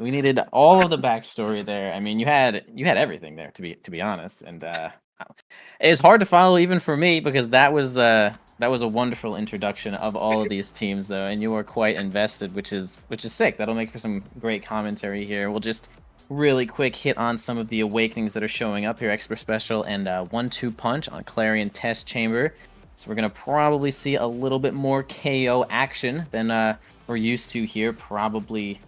we needed all of the backstory there. I mean, you had everything there to be honest, and it's hard to follow even for me because that was a wonderful introduction of all of these teams though, and you are quite invested, which is sick. That'll make for some great commentary here. We'll just really quick hit on some of the awakenings that are showing up here. Expert Special and 1-2 Punch on Clarion Test Chamber. So we're gonna probably see a little bit more KO action than we're used to here. Probably,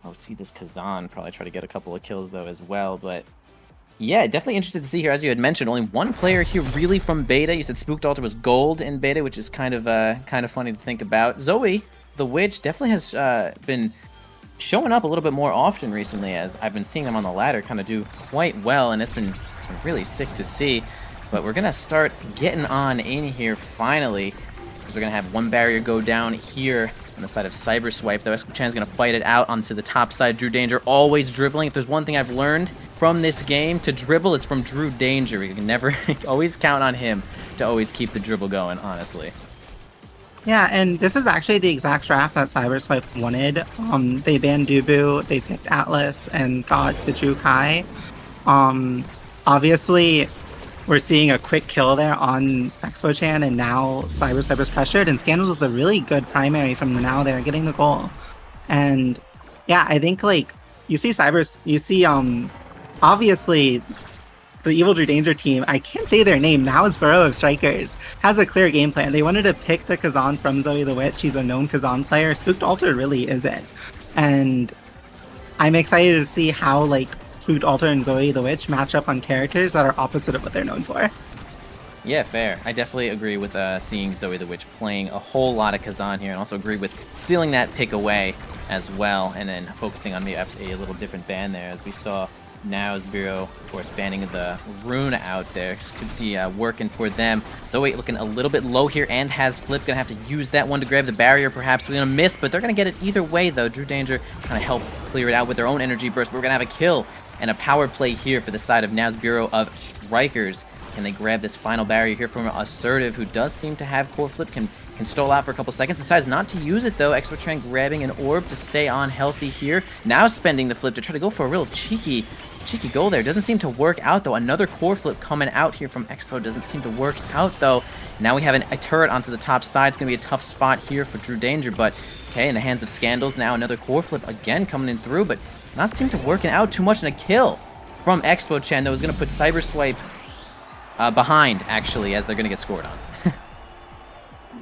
oh, see this Kazan probably try to get a couple of kills though as well. But yeah, definitely interested to see here. As you had mentioned, only one player here really from beta. You said Spooked Altar was gold in beta, which is kind of funny to think about. Zoe, the witch, definitely has been showing up a little bit more often recently, as I've been seeing them on the ladder kind of do quite well, and it's been really sick to see. But we're gonna start getting on in here finally, because we're gonna have one barrier go down here on the side of Cyberswipe. Though Escochan's gonna fight it out onto the top side. DrewDanger always dribbling. If there's one thing I've learned from this game to dribble, it's from DrewDanger. We can never always count on him to always keep the dribble going, honestly. Yeah, and this is actually the exact draft that Cyberswipe wanted. They banned Dubu, they picked Atlas, and got the Drew Kai. Obviously, we're seeing a quick kill there on Expo Chan, and now Cyberswipe is pressured, and Scandals with a really good primary from the now there, getting the goal. And yeah, I think like you see obviously the EvilDrewDanger team, I can't say their name, now is Burrow of Strikers, has a clear game plan. They wanted to pick the Kazan from Zoe the Witch. She's a known Kazan player. Spooked Altar really isn't. And I'm excited to see how like Spooked Altar and Zoe the Witch match up on characters that are opposite of what they're known for. Yeah, fair. I definitely agree with seeing Zoe the Witch playing a whole lot of Kazan here, and also agree with stealing that pick away as well, and then focusing on maybe a little different ban there, as we saw Now's Bureau, of course, banning the rune out there. Could see working for them. Zoe looking a little bit low here and has Flip. Gonna have to use that one to grab the barrier, perhaps. We're gonna miss, but they're gonna get it either way, though. DrewDanger trying to help clear it out with their own energy burst. We're gonna have a kill and a power play here for the side of Now's Bureau of Strikers. Can they grab this final barrier here from Assertive, who does seem to have core Flip, can stall out for a couple seconds, decides not to use it though. Exotran grabbing an orb to stay on healthy here. Now spending the Flip to try to go for a real cheeky goal there. Doesn't seem to work out though. Another core Flip coming out here from Expo doesn't seem to work out though. Now we have a turret onto the top side. It's going to be a tough spot here for DrewDanger, but okay, in the hands of Scandals now. Another core Flip again coming in through, but not seem to working out too much. And a kill from Expo Chan that was going to put Cyberswipe behind, actually, as they're going to get scored on.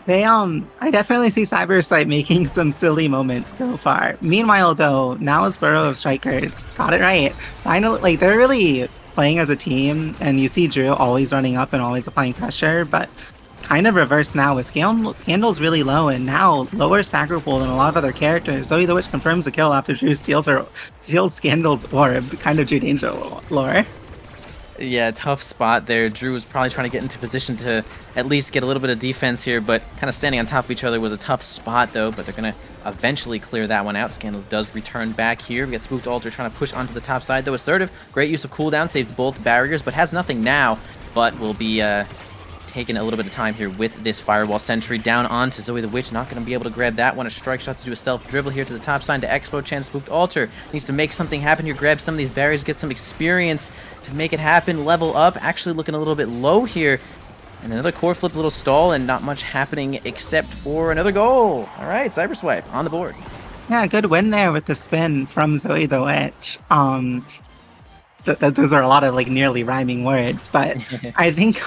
I definitely see Cyberswipe making some silly moments so far. Meanwhile, though, now is Burrow of Strikers. Got it right. Finally, like, they're really playing as a team, and you see Drew always running up and always applying pressure, but kind of reverse now with Scandal's really low, and now lower stagger pool than a lot of other characters. Zoe the Witch confirms the kill after Drew steals Scandal's orb, kind of DrewDanger lore. Yeah, tough spot there. Drew was probably trying to get into position to at least get a little bit of defense here, but kind of standing on top of each other was a tough spot, though. But they're going to eventually clear that one out. Scandals does return back here. We got Spooked Altar trying to push onto the top side, though. Assertive, great use of cooldown, saves both barriers, but has nothing now. But will be taking a little bit of time here with this Firewall Sentry down onto Zoe the Witch. Not going to be able to grab that one. A strike shot to do a self-dribble here to the top side to Expo Chan. Spooked Altar needs to make something happen here. Grab some of these barriers, get some experience to make it happen. Level up. Actually looking a little bit low here. And another core Flip, little stall, and not much happening except for another goal. All right, Cyberswipe on the board. Yeah, good win there with the spin from Zoe the Witch. Those are a lot of like nearly rhyming words, but I think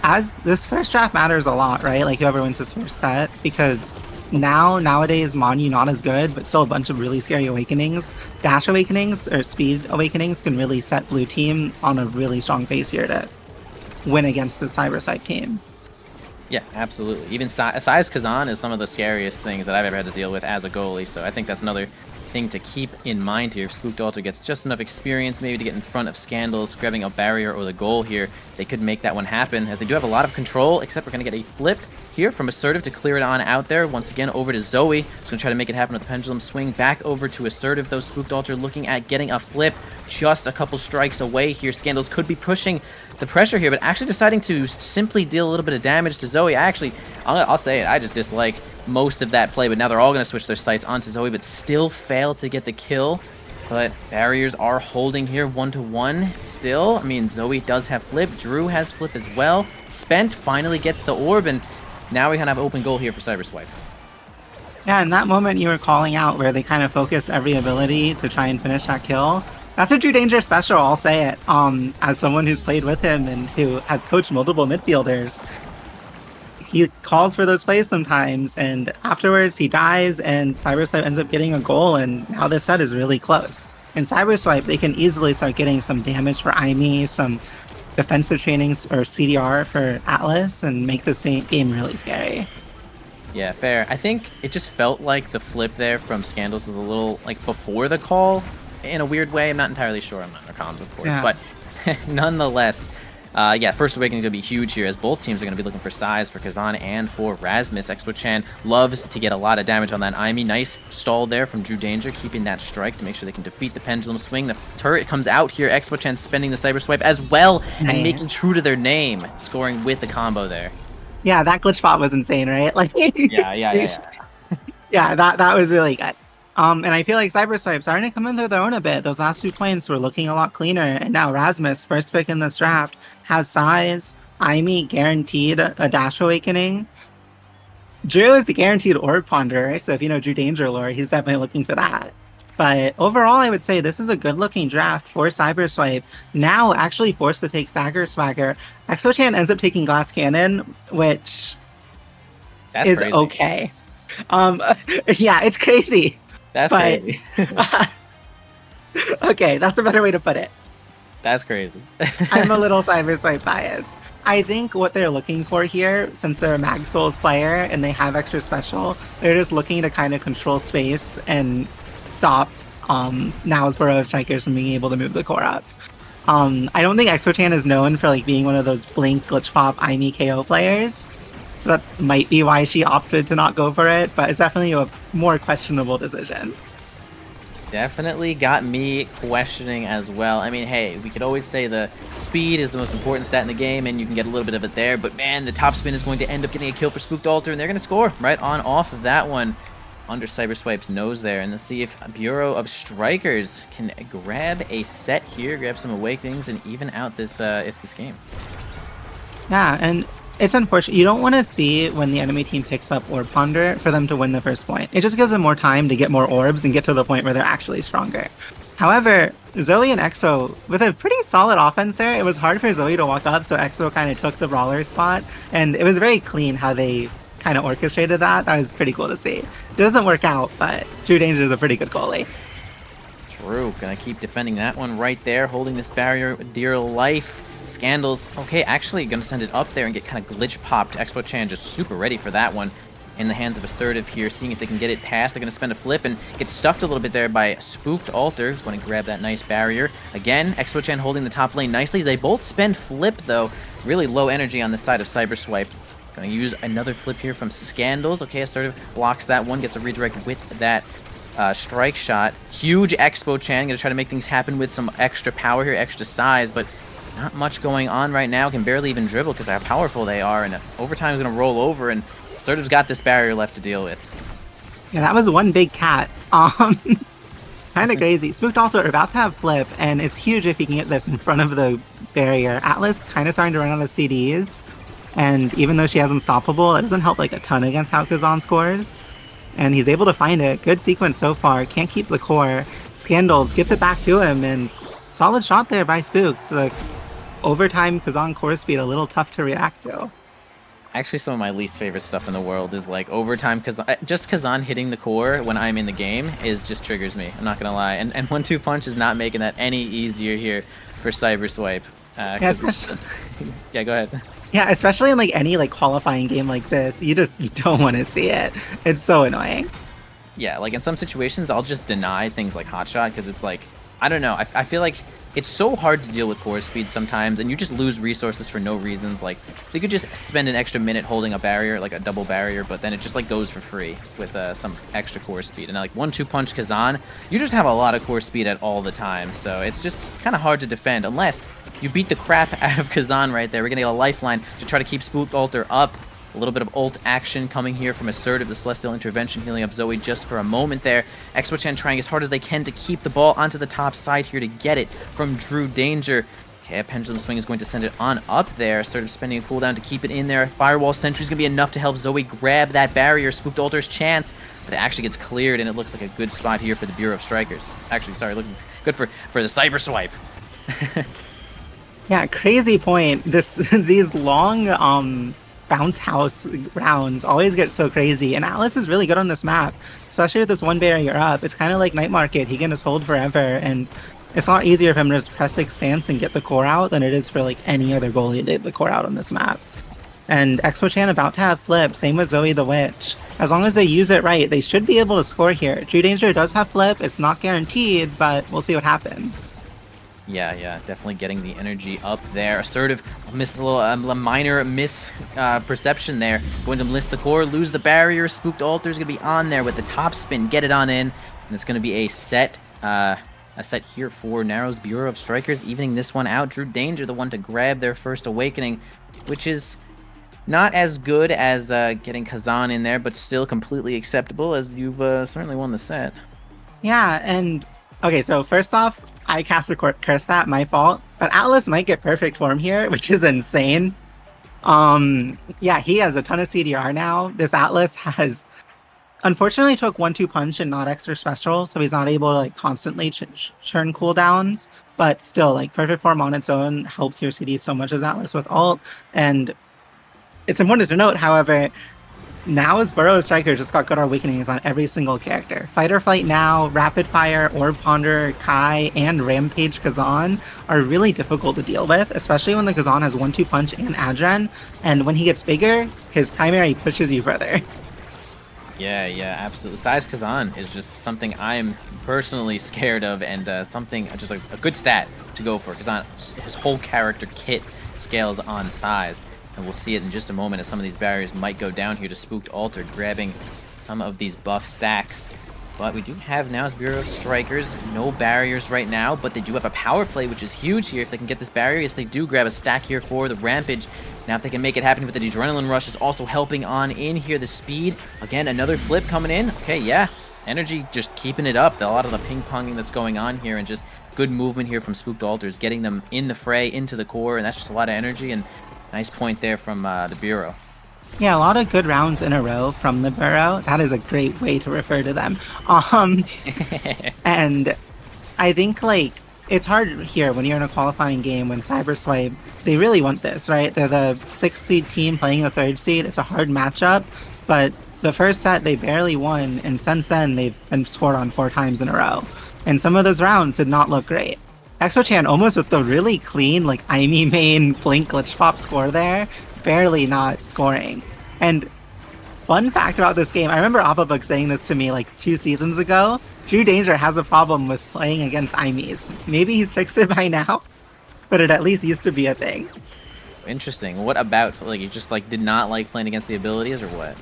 as this first draft matters a lot, right? Like whoever wins this first set, because nowadays Monu not as good, but still a bunch of really scary awakenings. Dash awakenings or speed awakenings can really set blue team on a really strong pace here to win against the Cyberswipe team. Yeah, absolutely. Even Size Kazan is some of the scariest things that I've ever had to deal with as a goalie, so I think that's another thing to keep in mind here. If Spooked Altar gets just enough experience maybe to get in front of Scandals, grabbing a barrier or the goal here, they could make that one happen, as they do have a lot of control, except we're going to get a flip here from Assertive to clear it on out there. Once again, over to Zoe. She's going to try to make it happen with the pendulum swing. Back over to Assertive, though. Spooked Alter looking at getting a flip. Just a couple strikes away here. Scandals could be pushing the pressure here, but actually deciding to simply deal a little bit of damage to Zoe. I'll say it, I just dislike most of that play, but now they're all going to switch their sights onto Zoe, but still fail to get the kill. But barriers are holding here 1-1 still. I mean, Zoe does have flip. Drew has flip as well. Spent finally gets the orb, and now we kind of have open goal here for Cyberswipe. Yeah, in that moment you were calling out where they kind of focus every ability to try and finish that kill. That's a EvilDrewDanger special, I'll say it. As someone who's played with him and who has coached multiple midfielders, he calls for those plays sometimes, and afterwards he dies, and Cyberswipe ends up getting a goal, and now this set is really close. In Cyberswipe, they can easily start getting some damage for Aimee, some defensive trainings or CDR for Atlas, and make this game really scary. Yeah, fair. I think it just felt like the flip there from Scandals was a little, like, before the call in a weird way. I'm not entirely sure. I'm not in our comms, of course, yeah. But nonetheless... yeah, First Awakening is going to be huge here, as both teams are going to be looking for size for Kazan and for Rasmus. Expo-chan loves to get a lot of damage on that Aimee. Nice stall there from EvilDrewDanger, keeping that strike to make sure they can defeat the pendulum swing. The turret comes out here. Expo-chan spending the Cyberswipe as well, and making true to their name, scoring with the combo there. Yeah, that glitch spot was insane, right? Like, yeah. Yeah, that was really good. And I feel like Cyberswipe starting to come into their own a bit. Those last 2 points were looking a lot cleaner. And now Rasmus, first pick in this draft, has size. Aimee guaranteed a Dash Awakening. Drew is the guaranteed Orb Ponderer, so if you know EvilDrewDanger lore, he's definitely looking for that. But overall, I would say this is a good-looking draft for Cyberswipe. Now actually forced to take Stagger Swagger. Expo-chan ends up taking Glass Cannon, which is crazy. Okay. Yeah, it's crazy. That's crazy. Okay, that's a better way to put it. That's crazy. I'm a little Cyberswipe biased. I think what they're looking for here, since they're a Mag Souls player and they have extra special, they're just looking to kind of control space and stop Now's Burrow Strikers from being able to move the core up. I don't think Expo-chan is known for like being one of those Blink, Glitch Pop, Aimee KO players. So that might be why she opted to not go for it, but it's definitely a more questionable decision. Definitely got me questioning as well. I mean, hey, we could always say the speed is the most important stat in the game, and you can get a little bit of it there, but man, the top spin is going to end up getting a kill for Spooked Alter, and they're going to score right on off of that one under Cyberswipe's nose there. And let's see if Bureau of Strikers can grab a set here, grab some Awakenings, and even out this game. Yeah, and it's unfortunate. You don't want to see when the enemy team picks up Orb Ponder for them to win the first point. It just gives them more time to get more orbs and get to the point where they're actually stronger. However, Zoe and Expo, with a pretty solid offense there, it was hard for Zoe to walk up, so Expo kind of took the brawler spot, and it was very clean how they kind of orchestrated that. That was pretty cool to see. It doesn't work out, but EvilDrewDanger is a pretty good goalie. True. Gonna keep defending that one right there, holding this barrier dear life. Scandals, okay, actually gonna send it up there and get kind of glitch popped. Expo-chan just super ready for that one in the hands of Assertive here, seeing if they can get it past. They're gonna spend a flip and get stuffed a little bit there by Spooked Alter, who's going to grab that nice barrier. Again, Expo-chan holding the top lane nicely. They both spend flip though. Really low energy on the side of Cyberswipe. Gonna use another flip here from Scandals. Okay, Assertive blocks that one, gets a redirect with that strike shot. Huge Expo-chan, gonna try to make things happen with some extra power here, extra size, but not much going on right now. Can barely even dribble because of how powerful they are, and overtime is going to roll over, and Assertive's got this barrier left to deal with. Yeah, that was one big cat. Kind of crazy. Spooked Alter are about to have flip, and it's huge if he can get this in front of the barrier. Atlas kind of starting to run out of CDs, and even though she has Unstoppable, that doesn't help like a ton against how Kazan scores. And he's able to find it. Good sequence so far. Can't keep the core. Scandals gets it back to him, and solid shot there by Spook. The overtime Kazan core speed a little tough to react to. Actually, some of my least favorite stuff in the world is like overtime Kazan. Just Kazan hitting the core when I'm in the game just triggers me. I'm not gonna lie. And 1-2 punch is not making that any easier here for Cyberswipe. Yeah, yeah, go ahead. Yeah, especially in like any like qualifying game like this, you don't want to see it. It's so annoying. Yeah, like in some situations, I'll just deny things like Hotshot because it's like, I don't know. I feel like it's so hard to deal with core speed sometimes, and you just lose resources for no reasons. Like, they could just spend an extra minute holding a barrier, like a double barrier, but then it just like goes for free with some extra core speed. And like 1-2 punch Kazan, you just have a lot of core speed at all the time, so it's just kind of hard to defend unless you beat the crap out of Kazan right there. We're gonna get a lifeline to try to keep Spooked Alter up. A little bit of ult action coming here from Assertive, the Celestial Intervention, healing up Zoe just for a moment there. Expo-Chan trying as hard as they can to keep the ball onto the top side here to get it from DrewDanger. Okay, a Pendulum Swing is going to send it on up there. Assertive spending a cooldown to keep it in there. Firewall Sentry is going to be enough to help Zoe grab that barrier. Spooked Alter's chance, but it actually gets cleared, and it looks like a good spot here for the Bureau of Strikers. Actually, sorry, looking good for the Cyber Swipe. Yeah, crazy point. These long bounce house rounds always get so crazy, and Atlas is really good on this map, especially with this one barrier up. It's kind of like Night Market. He can just hold forever, and it's a lot easier for him to just press the expanse and get the core out than it is for like any other goalie to get the core out on this map. And Expo-Chan about to have flip, same with Zoe the Witch. As long as they use it right, they should be able to score here. DrewDanger does have flip, it's not guaranteed, but we'll see what happens. Yeah, definitely getting the energy up there. Assertive missed a minor perception there. Going to miss the core, lose the barrier. Spooked Alter is going to be on there with the top spin. Get it on in. And it's going to be a set here for Narrow's Bureau of Strikers, evening this one out. DrewDanger, the one to grab their first awakening, which is not as good as getting Kazan in there, but still completely acceptable, as you've certainly won the set. Yeah, and okay, so first off, I cast a curse that, my fault. But Atlas might get perfect form here, which is insane. Yeah, he has a ton of CDR now. This Atlas has unfortunately took 1-2 punch and not extra special, so he's not able to like constantly churn cooldowns. But still, like perfect form on its own helps your CD so much as Atlas with ult. And it's important to note, however, Now's Burrow of Striker just got good awakenings on every single character. Fight or Flight Now, Rapid Fire, Orb Ponder, Kai, and Rampage Kazan are really difficult to deal with, especially when the Kazan has 1-2 punch and Adren, and when he gets bigger, his primary pushes you further. Yeah, absolutely. Size Kazan is just something I'm personally scared of, and something just like a good stat to go for. Kazan, his whole character kit scales on size. And we'll see it in just a moment as some of these barriers might go down here to Spooked Alter, grabbing some of these buff stacks. But we do have Now's Bureau of Strikers. No barriers right now, but they do have a power play, which is huge here. If they can get this barrier, yes, they do grab a stack here for the Rampage. Now, if they can make it happen with the Adrenaline Rush, is also helping on in here. The speed, again, another flip coming in. Okay, yeah, energy just keeping it up. A lot of the ping-ponging that's going on here, and just good movement here from Spooked Alters, getting them in the fray, into the core, and that's just a lot of energy. And nice point there from the Bureau. Yeah, a lot of good rounds in a row from the Bureau. That is a great way to refer to them. And I think, like, it's hard here when you're in a qualifying game when Cyber Swipe, they really want this, right? They're the 6th seed team playing the 3rd seed. It's a hard matchup, but the first set they barely won, and since then they've been scored on 4 times in a row. And some of those rounds did not look great. Expo-Chan almost with the really clean, like, Aimee main Blink glitch pop score there, barely not scoring. And fun fact about this game, I remember Appabug saying this to me like 2 seasons ago, DrewDanger has a problem with playing against Aimees. Maybe he's fixed it by now, but it at least used to be a thing. Interesting. What about, like, you just, like, did not like playing against the abilities, or what?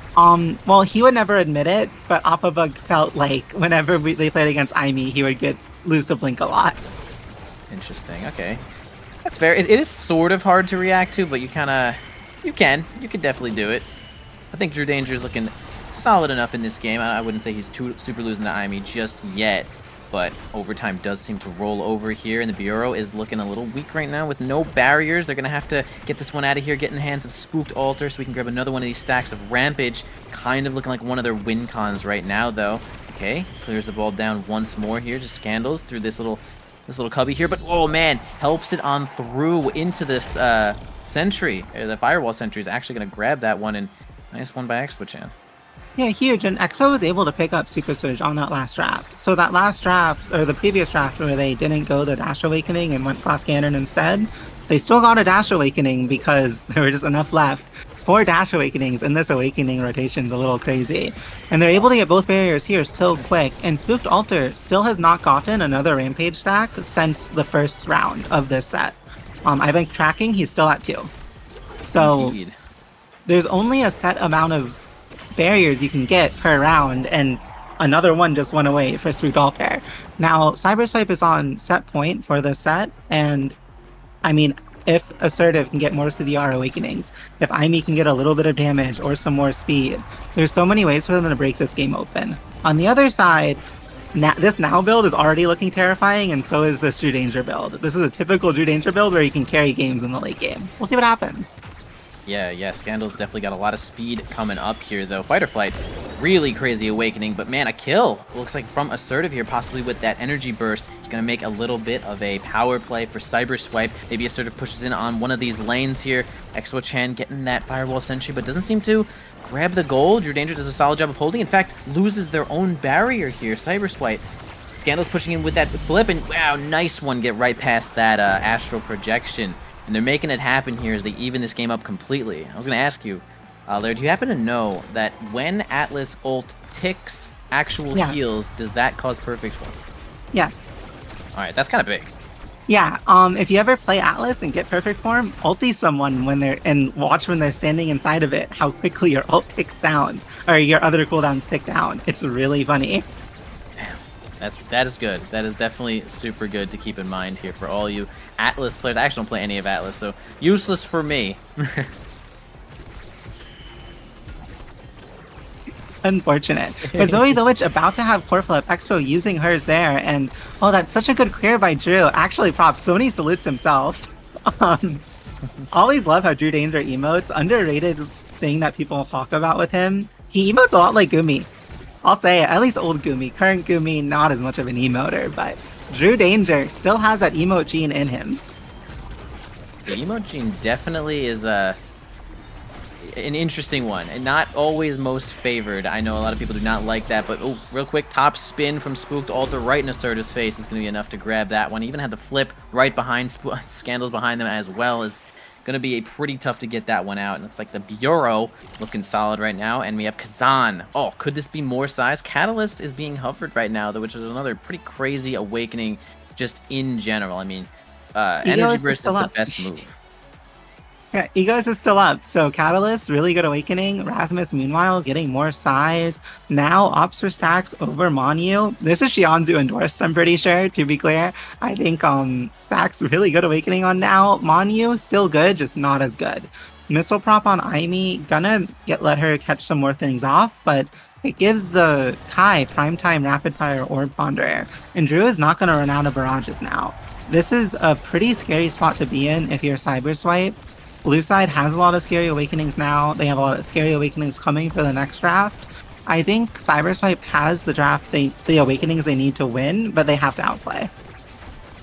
Well, he would never admit it, but Appabug felt like whenever they played against Aimee, he would lose to Blink a lot. Interesting. Okay, that's fair. It is sort of hard to react to, but you can definitely do it. I think DrewDanger is looking solid enough in this game. I wouldn't say he's super losing to Aimee just yet, but overtime does seem to roll over here, and the Bureau is looking a little weak right now with no barriers. They're gonna have to get this one out of here, get in the hands of Spooked Alter, so we can grab another one of these stacks of Rampage. Kind of looking like one of their win cons right now, though. Okay, clears the ball down once more here, just Scandals through this little cubby here, but oh man, helps it on through into this sentry. The Firewall Sentry is actually going to grab that one, and nice one by Expo-Chan. Yeah, huge, and Expo was able to pick up Super Surge on that last draft. So that last draft, or the previous draft where they didn't go the Dash Awakening and went Glass Cannon instead, they still got a Dash Awakening because there were just enough left 4 Dash Awakenings in this Awakening rotation is a little crazy. And they're able to get both barriers here so quick, and Spooked Altar still has not gotten another Rampage stack since the first round of this set. I've been tracking, he's still at 2. So Indeed. there's only a set amount of barriers you can get per round, and another one just went away for Spooked Altar. Now, Cyberswipe is on set point for this set, and I mean, if Assertive can get more CDR Awakenings, if Aimee can get a little bit of damage or some more speed, there's so many ways for them to break this game open. On the other side, this Now build is already looking terrifying, and so is this EvilDrewDanger build. This is a typical EvilDrewDanger build where you can carry games in the late game. We'll see what happens. Yeah, Scandal's definitely got a lot of speed coming up here, though. Fight or Flight, really crazy Awakening, but man, a kill! Looks like from Assertive here, possibly with that energy burst. It's going to make a little bit of a power play for Cyberswipe. Maybe Assertive pushes in on one of these lanes here. Expo-chan getting that Firewall Sentry, but doesn't seem to grab the gold. EvilDrewDanger does a solid job of holding. In fact, loses their own barrier here. Cyberswipe. Scandal's pushing in with that flip, and wow, nice one. Get right past that Astral Projection. And they're making it happen here as they even this game up completely. I was going to ask you, Laird, do you happen to know that when Atlas ult ticks actual heals, does that cause perfect form? Yes. Alright, that's kind of big. Yeah, if you ever play Atlas and get perfect form, ulti someone when they're, and watch when they're standing inside of it, how quickly your ult ticks down, or your other cooldowns tick down. It's really funny. That is good. That is definitely super good to keep in mind here for all you Atlas players. I actually don't play any of Atlas, so useless for me. Unfortunate. But Zoe the Witch about to have core flip, Expo using hers there, and oh, that's such a good clear by Drew. Actually, props. Sony salutes himself. Always love how EvilDrewDanger emotes. Underrated thing that people talk about with him. He emotes a lot like Gumi. I'll say it, at least old Gumi. Current Gumi, not as much of an emoter, but EvilDrewDanger still has that emote gene in him. The emote gene definitely is an interesting one, and not always most favored. I know a lot of people do not like that, but oh, real quick, top spin from Spooked Altar right in Assertive's face is going to be enough to grab that one. Even had the flip right behind Scandals behind them as well. Is going to be pretty tough to get that one out. And it looks like the Bureau looking solid right now. And we have Kazan. Oh, could this be more size? Catalyst is being hovered right now, though, which is another pretty crazy Awakening just in general. I mean, Energy Burst is the best move. Yeah, Egos is still up, so Catalyst, really good Awakening. Rasmus, meanwhile, getting more size. Now, Ops for stacks over Monu. This is Shianzu endorsed, I'm pretty sure, to be clear. I think stacks, really good Awakening on now. Monu, still good, just not as good. Missile prop on Aimee, gonna let her catch some more things off, but it gives the Kai primetime rapid fire orb ponderer. And Drew is not gonna run out of barrages now. This is a pretty scary spot to be in if you're Cyberswipe. Blue side has a lot of scary Awakenings now. They have a lot of scary Awakenings coming for the next draft. I think Cyberswipe has the draft, the Awakenings they need to win, but they have to outplay.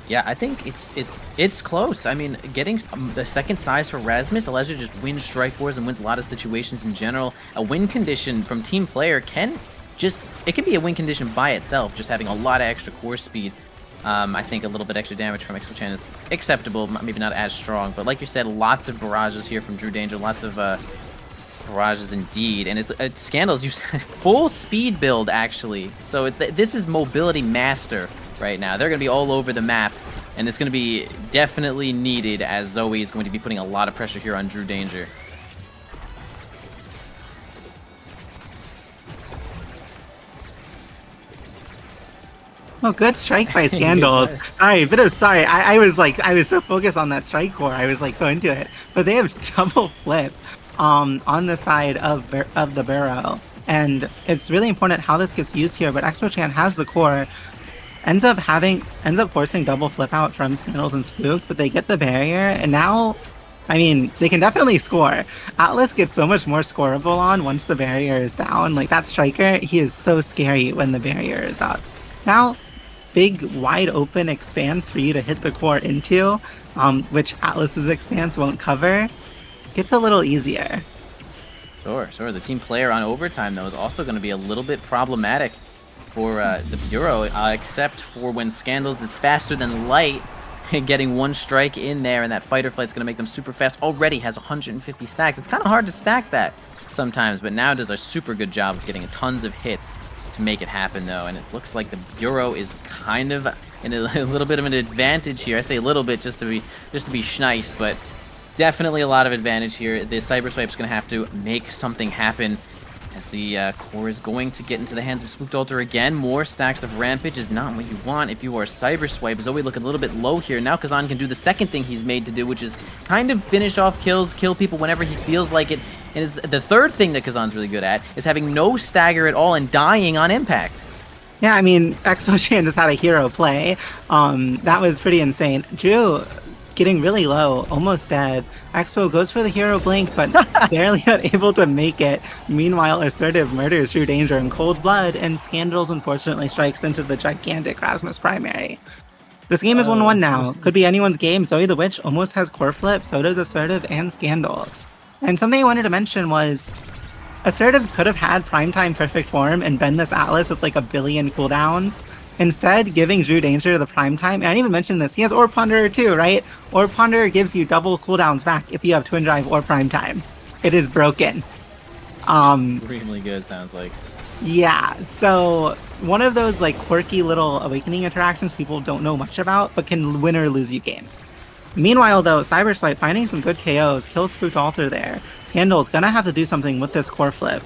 Yeah, I think it's close. I mean, getting the second size for Rasmus allows you to just win strike wars and wins a lot of situations in general. A win condition from team player can be a win condition by itself, just having a lot of extra core speed. I think a little bit extra damage from Expo-chan is acceptable, maybe not as strong, but like you said, lots of barrages here from EvilDrewDanger, lots of barrages indeed, and it's Scandals use full speed build actually, so this is mobility master right now. They're going to be all over the map, and it's going to be definitely needed as Zoe is going to be putting a lot of pressure here on EvilDrewDanger. Oh, good strike by Scandals. Sorry, I was so focused on that strike core. I was like so into it. But they have double flip on the side of the Burrow. And it's really important how this gets used here, but Expo-chan has the core. Ends up forcing double flip out from Scandals and Spooked, but they get the barrier, and now, I mean, they can definitely score. Atlas gets so much more scoreable on once the barrier is down. Like, that striker, he is so scary when the barrier is up. Now, big, wide open expanse for you to hit the core into, which Atlas's expanse won't cover, gets a little easier. Sure. The team player on overtime, though, is also going to be a little bit problematic for the Bureau, except for when Scandals is faster than light. getting one strike in there, and that fight or flight's going to make them super fast. Already has 150 stacks. It's kind of hard to stack that sometimes, but now does a super good job of getting tons of hits to make it happen, though. And it looks like the Bureau is kind of in a little bit of an advantage here. I say a little bit just to be nice, but definitely a lot of advantage here. The Cyber Swipe's going to have to make something happen, as the core is going to get into the hands of Spooked Altar again. More stacks of Rampage is not what you want if you are Cyber Swipe. Zoe looking a little bit low here. Now Kazan can do the second thing he's made to do, which is kind of finish off kills, kill people whenever he feels like it. And the third thing that Kazan's really good at is having no stagger at all and dying on impact. Yeah, I mean, Expo-chan just had a hero play. That was pretty insane. Drew getting really low, almost dead. Expo goes for the hero blink, but barely unable to make it. Meanwhile, Assertive murders EvilDrewDanger in cold blood, and Scandals unfortunately strikes into the gigantic Rasmus primary. This game is 1-1 now. Could be anyone's game. Zoe the Witch almost has core flip, so does Assertive and Scandals. And something I wanted to mention was Assertive could have had Primetime Perfect Form and been this Atlas with like a billion cooldowns. Instead, giving EvilDrewDanger the Primetime, and I didn't even mention this, he has Orb Ponderer too, right? Orb Ponderer gives you double cooldowns back if you have Twin Drive or Primetime. It is broken. Extremely good, sounds like. Yeah, so one of those like quirky little Awakening interactions people don't know much about, but can win or lose you games. Meanwhile, though, Cyber Swipe finding some good KOs, kills Spooked Altar there. Scandal's gonna have to do something with this core flip.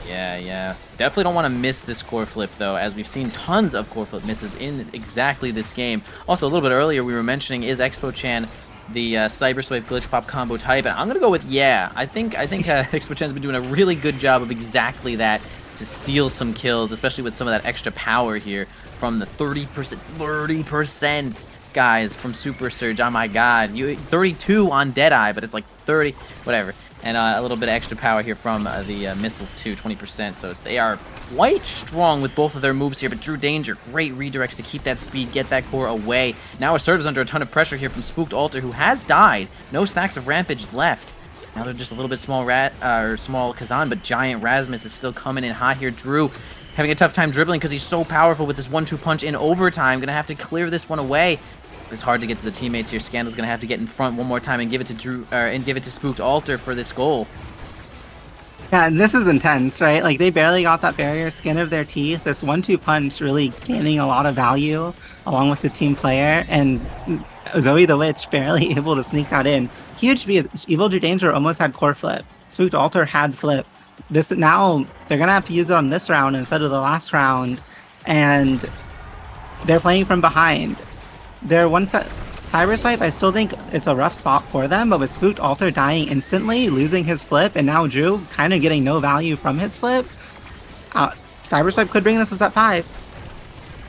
Yeah. Definitely don't want to miss this core flip, though, as we've seen tons of core flip misses in exactly this game. Also, a little bit earlier, we were mentioning, is Expo-chan the Cyber Swipe Glitch Pop combo type? And I'm going to go with yeah. I think Expo-chan's been doing a really good job of exactly that to steal some kills, especially with some of that extra power here from the 30%, guys, from Super Surge. Oh my god. 32 on Deadeye, but it's like 30, whatever. And a little bit of extra power here from the missiles too, 20%. So they are quite strong with both of their moves here. But EvilDrewDanger, great redirects to keep that speed, get that core away. Now Assertive's under a ton of pressure here from Spooked Altar, who has died. No stacks of Rampage left. Now they're just a little bit small small Kazan, but giant Rasmus is still coming in hot here. Drew having a tough time dribbling because he's so powerful with this 1-2 punch in overtime. Gonna have to clear this one away. It's hard to get to the teammates here. Scandal's gonna have to get in front one more time and give it to Drew, and give it to Spooked Altar for this goal. Yeah, and this is intense, right? Like, they barely got that barrier skin of their teeth. This 1-2 punch really gaining a lot of value along with the team player, and Zoe the Witch barely able to sneak that in. Huge because EvilDrewDanger almost had core flip. Spooked Altar had flip. This now they're gonna have to use it on this round instead of the last round, and they're playing from behind. They're one set Cyber Swipe, I still think it's a rough spot for them, but with Spooked Altar dying instantly, losing his flip, and now Drew kind of getting no value from his flip, Cyber Swipe could bring this to set 5.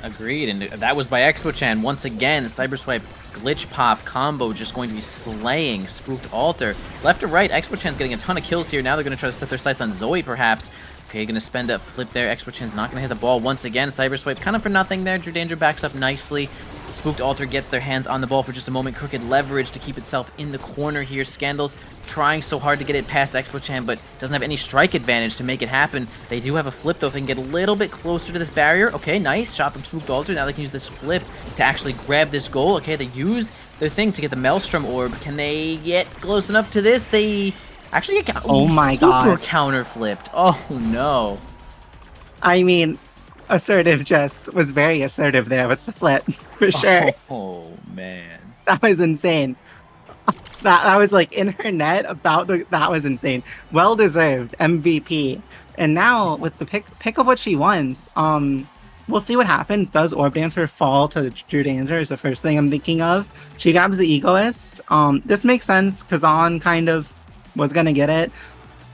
Agreed, and that was by Expo-chan. Once again, Cyber Swipe Glitch Pop combo just going to be slaying Spooked Altar. Left to right, Expo-chan's getting a ton of kills here. Now they're going to try to set their sights on Zoe, perhaps. Okay, going to spend a flip there. Expo-chan's not going to hit the ball once again. Cyber Swipe kind of for nothing there. EvilDrewDanger backs up nicely. Spooked Altar gets their hands on the ball for just a moment. Crooked leverage to keep itself in the corner here. Scandals trying so hard to get it past Expo-chan, but doesn't have any strike advantage to make it happen. They do have a flip, though, if they can get a little bit closer to this barrier. Okay, nice shot from Spooked Altar. Now they can use this flip to actually grab this goal. Okay, they use their thing to get the Maelstrom Orb. Can they get close enough to this? They actually get super counter flipped. Oh, no. I mean, Assertive just was very assertive there with the flip, for sure. Oh, man. That was insane. That was like in her net that was insane. Well deserved MVP. And now with the pick of what she wants, we'll see what happens. Does Orb Dancer fall to EvilDrewDanger is the first thing I'm thinking of. She grabs the Egoist. This makes sense. Kazan kind of was gonna get it.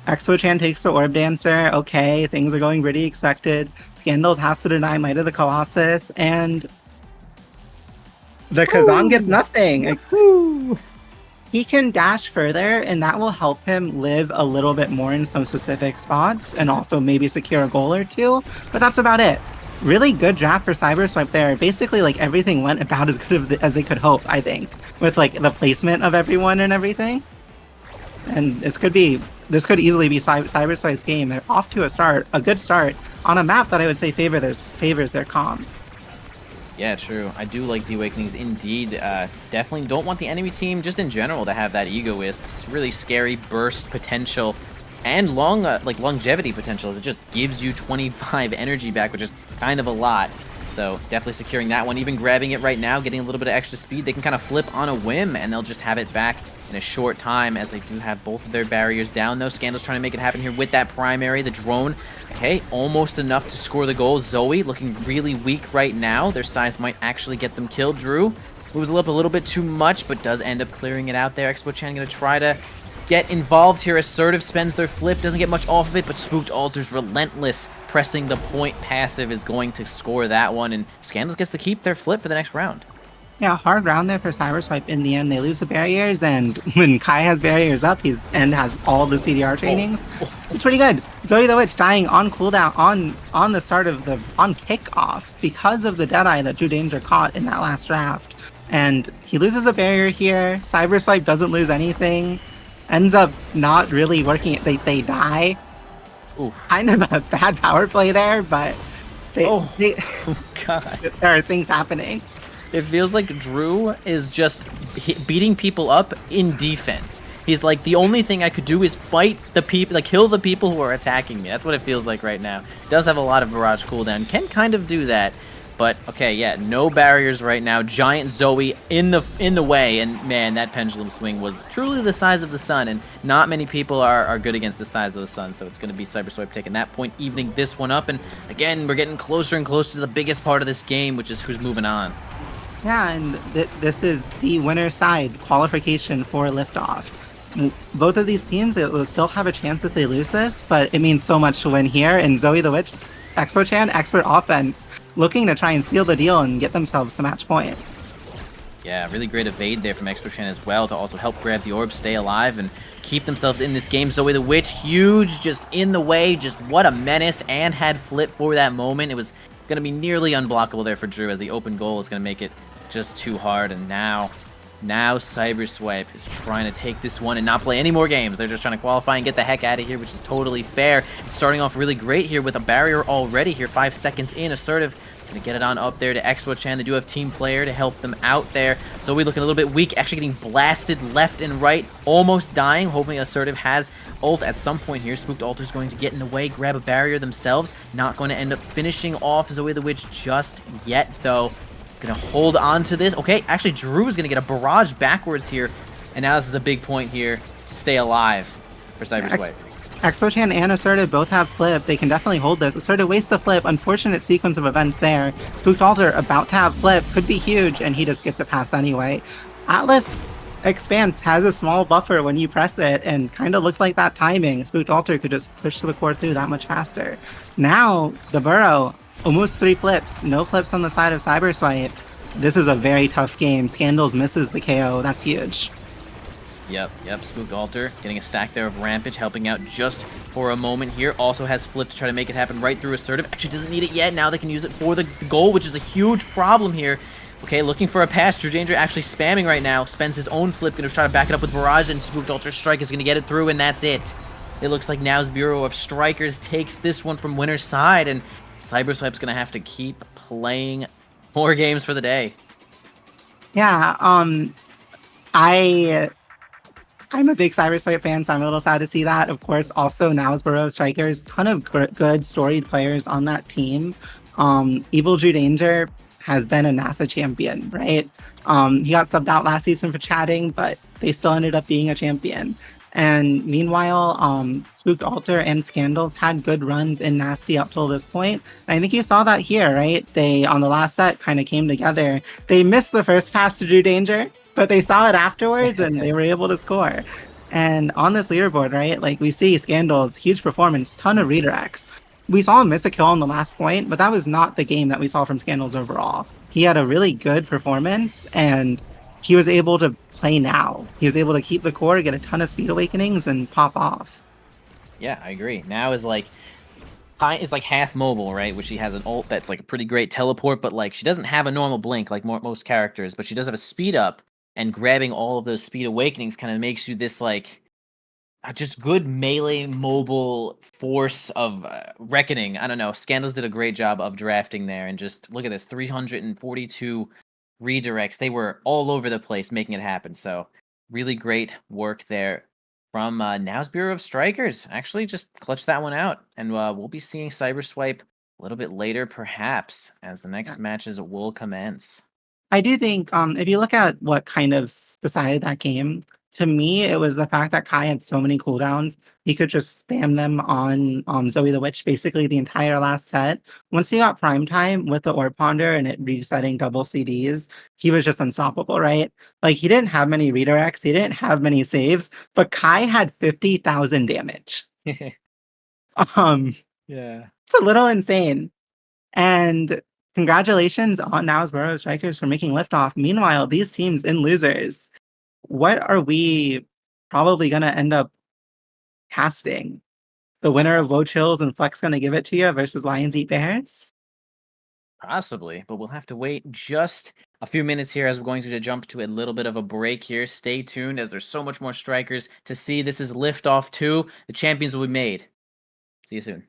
Expo-chan takes the Orb Dancer. Okay, things are going pretty expected. Scandals has to deny Might of the Colossus, and the Kazan gets nothing. Like, he can dash further, and that will help him live a little bit more in some specific spots, and also maybe secure a goal or two, but that's about it. Really good draft for Cyber Swipe there. Basically, like, everything went about as good as they could hope, I think, with, like, the placement of everyone and everything. And this could easily be Cyber Swipe's game. They're off to a good start, on a map that I would say favors their comp. Yeah, true. I do like the Awakenings indeed. Definitely don't want the enemy team, just in general, to have that Egoist. It's really scary burst potential and like longevity potential, as it just gives you 25 energy back, which is kind of a lot. So definitely securing that one. Even grabbing it right now, getting a little bit of extra speed, they can kind of flip on a whim, and they'll just have it back in a short time, as they do have both of their barriers down, though. Scandal's trying to make it happen here with that primary. The drone, okay, almost enough to score the goal. Zoe looking really weak right now. Their size might actually get them killed. Drew moves up a little bit too much, but does end up clearing it out there. Expo-chan going to try to get involved here. Assertive spends their flip, doesn't get much off of it, but Spooked Altar's relentless pressing the point passive is going to score that one, and Scandals gets to keep their flip for the next round. Yeah, hard round there for Cyberswipe. In the end, they lose the barriers, and when Kai has barriers up, and has all the CDR trainings. It's pretty good. Zoe the Witch dying on cooldown on the start of on kickoff because of the Deadeye that EvilDrewDanger caught in that last draft. And he loses the barrier here. Cyberswipe doesn't lose anything. Ends up not really working. They die. Oof. Kind of a bad power play there, but oh God. There are things happening. It feels like Drew is just beating people up in defense. He's like, the only thing I could do is fight the people, like kill the people who are attacking me. That's what it feels like right now. Does have a lot of barrage cooldown. Can kind of do that. But okay, yeah, no barriers right now. Giant Zoe in the way, and man, that pendulum swing was truly the size of the sun, and not many people are good against the size of the sun. So it's going to be Cyberswipe taking that point, evening this one up, and again, we're getting closer and closer to the biggest part of this game, which is who's moving on. Yeah, and this is the winner side qualification for Liftoff. Both of these teams, it will still have a chance if they lose this, but it means so much to win here. And Zoe the Witch, Expo-chan, expert offense, looking to try and seal the deal and get themselves a match point. Yeah, really great evade there from Expo-chan as well to also help grab the orb, stay alive, and keep themselves in this game. Zoe the Witch, huge, just in the way, just what a menace, and had flip for that moment. It was going to be nearly unblockable there for Drew, as the open goal is going to make it just too hard. And now Cyberswipe is trying to take this one and not play any more games. They're just trying to qualify and get the heck out of here, which is totally fair. It's starting off really great here with a barrier already here, 5 seconds in. Assertive gonna get it on up there to Expo-chan. They do have team player to help them out there. Zoe looking a little bit weak, actually getting blasted left and right, almost dying, hoping Assertive has ult at some point here. Spooked Altar's going to get in the way, grab a barrier themselves. Not going to end up finishing off Zoe the Witch just yet, though. Gonna hold on to this. Okay, actually, Drew is gonna get a barrage backwards here, and now this is a big point here to stay alive for Cyberswipe. Expo-chan and Assertive both have flip. They can definitely hold this. Assertive wastes the flip. Unfortunate sequence of events there. Spooked Altar about to have flip. Could be huge, and he just gets it past anyway. Atlas Expanse has a small buffer when you press it, and kind of looked like that timing. Spooked Altar could just push the core through that much faster. Now, the Burrow, almost 3 flips. No flips on the side of Cyberswipe. This is a very tough game. Scandals misses the KO. That's huge. Yep, Spooked Altar getting a stack there of Rampage, helping out just for a moment here. Also has flip to try to make it happen right through Assertive. Actually doesn't need it yet. Now they can use it for the goal, which is a huge problem here. Okay, looking for a pass. EvilDrewDanger actually spamming right now. Spends his own flip, going to try to back it up with Barrage, and Spooked Altar's strike is going to get it through, and that's it. It looks like now's Bureau of Strikers takes this one from winner's side, and Cyberswipe's going to have to keep playing more games for the day. Yeah, I'm a big Cyberswipe fan, so I'm a little sad to see that. Of course, also now's Bureau of Strikers, ton of good storied players on that team. EvilDrewDanger has been a NASA champion, right? He got subbed out last season for chatting, but they still ended up being a champion. And meanwhile, Spooked Altar and Scandals had good runs in Nasty up till this point. And I think you saw that here, right? They, on the last set, kind of came together. They missed the first pass to EvilDrewDanger, but they saw it afterwards and they were able to score. And on this leaderboard, right, like we see Scandals, huge performance, ton of redirects. We saw him miss a kill on the last point, but that was not the game that we saw from Scandals overall. He had a really good performance, and he was able to play now. He was able to keep the core, get a ton of speed awakenings, and pop off. Yeah, I agree. Now is like, it's like half mobile, right? Which she has an ult that's like a pretty great teleport, but like she doesn't have a normal blink like most characters, but she does have a speed up, and grabbing all of those speed awakenings kind of makes you this like, just good melee mobile force of reckoning. I don't know. Scandals did a great job of drafting there, and just look at this 342 redirects. They were all over the place making it happen. So really great work there from Now's Bureau of Strikers. Actually, just clutch that one out, and we'll be seeing Cyberswipe a little bit later, perhaps, as the next matches will commence. I do think if you look at what kind of decided that game, to me, it was the fact that Kai had so many cooldowns. He could just spam them on Zoe the Witch basically the entire last set. Once he got prime time with the Orb Ponder and it resetting double CDs, he was just unstoppable, right? Like, he didn't have many redirects, he didn't have many saves, but Kai had 50,000 damage. Yeah. It's a little insane. And congratulations on Now's Borough Strikers for making liftoff. Meanwhile, these teams in losers, what are we probably going to end up casting? The winner of Low Chills and Flex going to give it to you versus Lions Eat Bears? Possibly, but we'll have to wait just a few minutes here as we're going to jump to a little bit of a break here. Stay tuned as there's so much more strikers to see. This is Liftoff 2. The champions will be made. See you soon.